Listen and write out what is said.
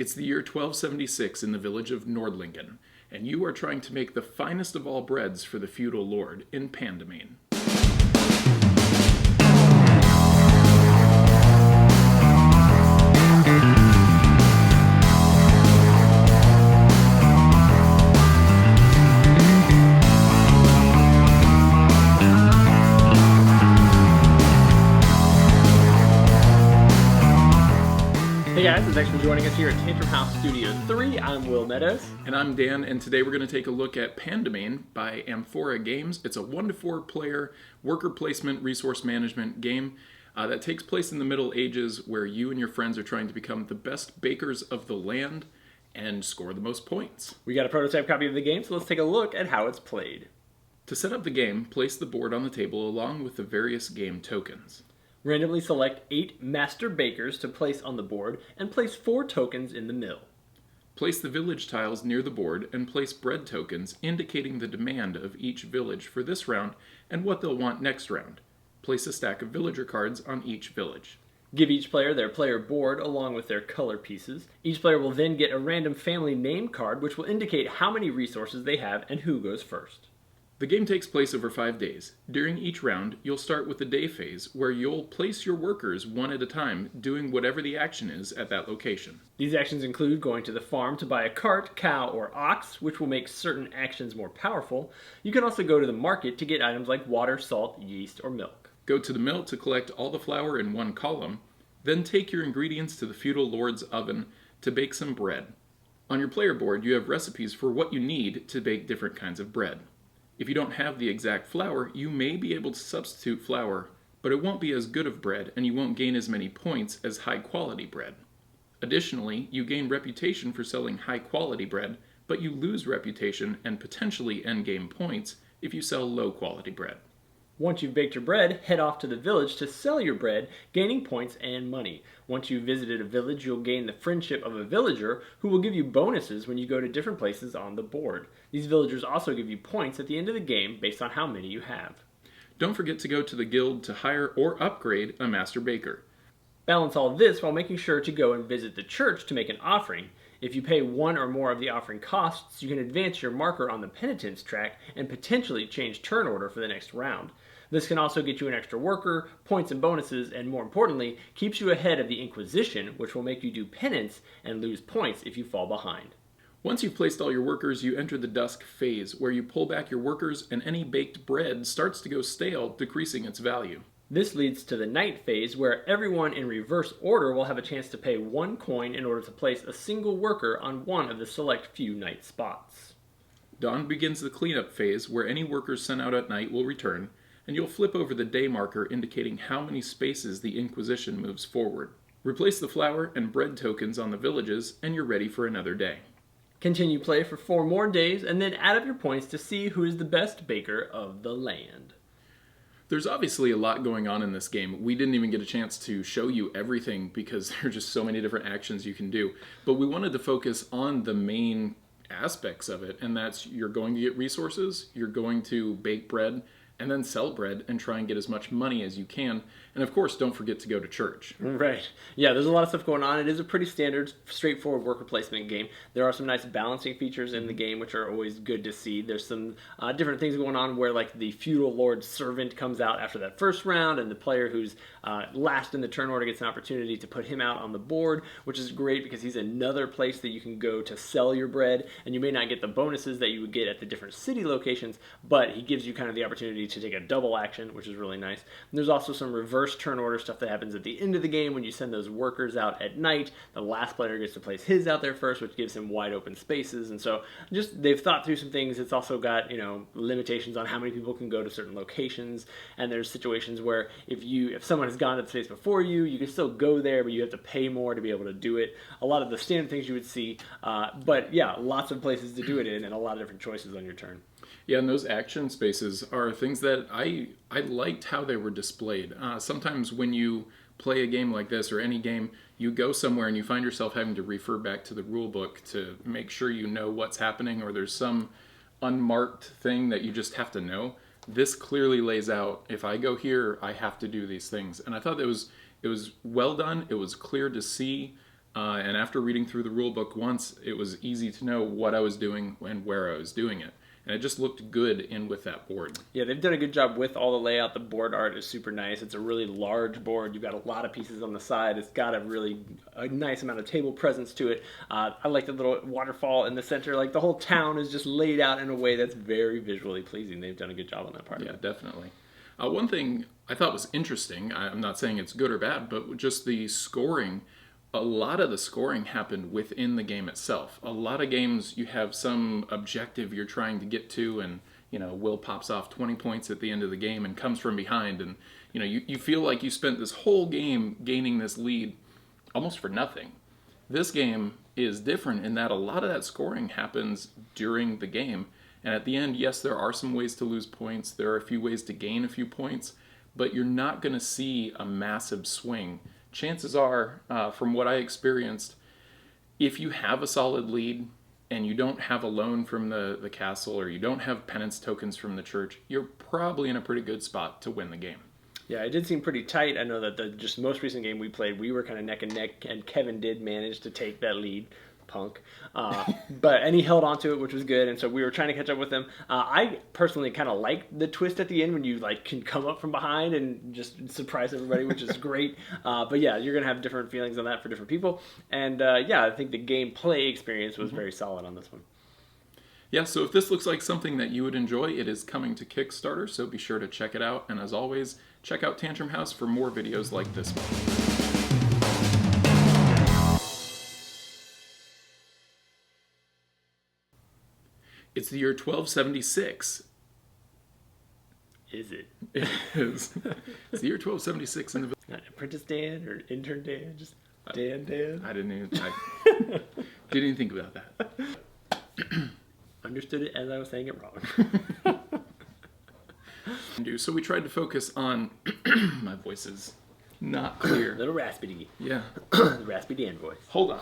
It's the year 1276 in the village of Nordlingen, and you are trying to make the finest of all breads for the feudal lord in Pandemain. Hey guys, thanks for joining us here at Tantrum House Studio 3. I'm Will Meadows. And I'm Dan, and today we're going to take a look at Pandemain by Amphora Games. It's a 1 to 4 player worker placement resource management game that takes place in the Middle Ages, where you and your friends are trying to become the best bakers of the land and score the most points. We got a prototype copy of the game, so let's take a look at how it's played. To set up the game, place the board on the table along with the various game tokens. Randomly select 8 master bakers to place on the board and place 4 tokens in the mill. Place the village tiles near the board and place bread tokens indicating the demand of each village for this round and what they'll want next round. Place a stack of villager cards on each village. Give each player their player board along with their color pieces. Each player will then get a random family name card which will indicate how many resources they have and who goes first. The game takes place over 5 days. During each round, you'll start with the day phase, where you'll place your workers one at a time, doing whatever the action is at that location. These actions include going to the farm to buy a cart, cow, or ox, which will make certain actions more powerful. You can also go to the market to get items like water, salt, yeast, or milk. Go to the mill to collect all the flour in one column, then take your ingredients to the feudal lord's oven to bake some bread. On your player board, you have recipes for what you need to bake different kinds of bread. If you don't have the exact flour, you may be able to substitute flour, but it won't be as good of bread and you won't gain as many points as high quality bread. Additionally, you gain reputation for selling high quality bread, but you lose reputation and potentially endgame points if you sell low quality bread. Once you've baked your bread, head off to the village to sell your bread, gaining points and money. Once you've visited a village, you'll gain the friendship of a villager who will give you bonuses when you go to different places on the board. These villagers also give you points at the end of the game based on how many you have. Don't forget to go to the guild to hire or upgrade a master baker. Balance all this while making sure to go and visit the church to make an offering. If you pay one or more of the offering costs, you can advance your marker on the penitence track and potentially change turn order for the next round. This can also get you an extra worker, points and bonuses, and more importantly, keeps you ahead of the Inquisition, which will make you do penance and lose points if you fall behind. Once you've placed all your workers, you enter the Dusk Phase, where you pull back your workers and any baked bread starts to go stale, decreasing its value. This leads to the Night Phase, where everyone in reverse order will have a chance to pay 1 coin in order to place a single worker on one of the select few night spots. Dawn begins the cleanup phase, where any workers sent out at night will return, and you'll flip over the day marker indicating how many spaces the Inquisition moves forward. Replace the flour and bread tokens on the villages, and you're ready for another day. Continue play for 4 more days, and then add up your points to see who is the best baker of the land. There's obviously a lot going on in this game. We didn't even get a chance to show you everything because there are just so many different actions you can do. But we wanted to focus on the main aspects of it, and that's you're going to get resources, you're going to bake bread, and then sell bread and try and get as much money as you can. And of course, don't forget to go to church. Right. Yeah, there's a lot of stuff going on. It is a pretty standard, straightforward worker placement game. There are some nice balancing features in the game, which are always good to see. There's some different things going on where like the feudal lord's servant comes out after that first round, and the player who's last in the turn order gets an opportunity to put him out on the board, which is great because he's another place that you can go to sell your bread, and you may not get the bonuses that you would get at the different city locations, but he gives you kind of the opportunity to take a double action, which is really nice. And there's also some reverse turn order stuff that happens at the end of the game when you send those workers out at night. The last player gets to place his out there first, which gives him wide open spaces. And so just they've thought through some things. It's also got, limitations on how many people can go to certain locations. And there's situations where if someone has gone to the space before you, you can still go there, but you have to pay more to be able to do it. A lot of the standard things you would see, but yeah, lots of places to do it in and a lot of different choices on your turn. Yeah, and those action spaces are things that I liked how they were displayed. Sometimes when you play a game like this or any game, you go somewhere and you find yourself having to refer back to the rule book to make sure you know what's happening, or there's some unmarked thing that you just have to know. This clearly lays out, if I go here, I have to do these things. And I thought it was well done. It was clear to see. And after reading through the rule book once, it was easy to know what I was doing and where I was doing it. And it just looked good in with that board. Yeah, they've done a good job with all the layout. The board art is super nice. It's a really large board. You've got a lot of pieces on the side. It's got a nice amount of table presence to it. I like the little waterfall in the center. Like the whole town is just laid out in a way that's very visually pleasing. They've done a good job on that part. Yeah, definitely. One thing I thought was interesting, I'm not saying it's good or bad, but just the scoring. A lot of the scoring happened within the game itself. A lot of games, you have some objective you're trying to get to, and Will pops off 20 points at the end of the game and comes from behind, and you feel like you spent this whole game gaining this lead almost for nothing. This game is different in that a lot of that scoring happens during the game, and at the end, yes, there are some ways to lose points. There are a few ways to gain a few points, but you're not going to see a massive swing. Chances are, from what I experienced, if you have a solid lead and you don't have a loan from the castle or you don't have penance tokens from the church, you're probably in a pretty good spot to win the game. Yeah, it did seem pretty tight. I know that the just most recent game we played, we were kind of neck and neck, and Kevin did manage to take that lead. Punk, and he held on to it, which was good, and so we were trying to catch up with him. I personally kind of like the twist at the end when you can come up from behind and just surprise everybody, which is great. But yeah, you're gonna have different feelings on that for different people, and I think the gameplay experience was very solid on this one. Yeah, so if this looks like something that you would enjoy, it is coming to Kickstarter, so be sure to check it out, and as always, check out Tantrum House for more videos like this one. It's the year 1276. Is it? It is. It's the year 1276 in the Not Apprentice Dan or Intern Dan, just Dan. I didn't even think about that. Understood it as I was saying it wrong. So we tried to focus on my voice is not clear. Little raspy. Yeah. The raspy Dan voice. Hold on.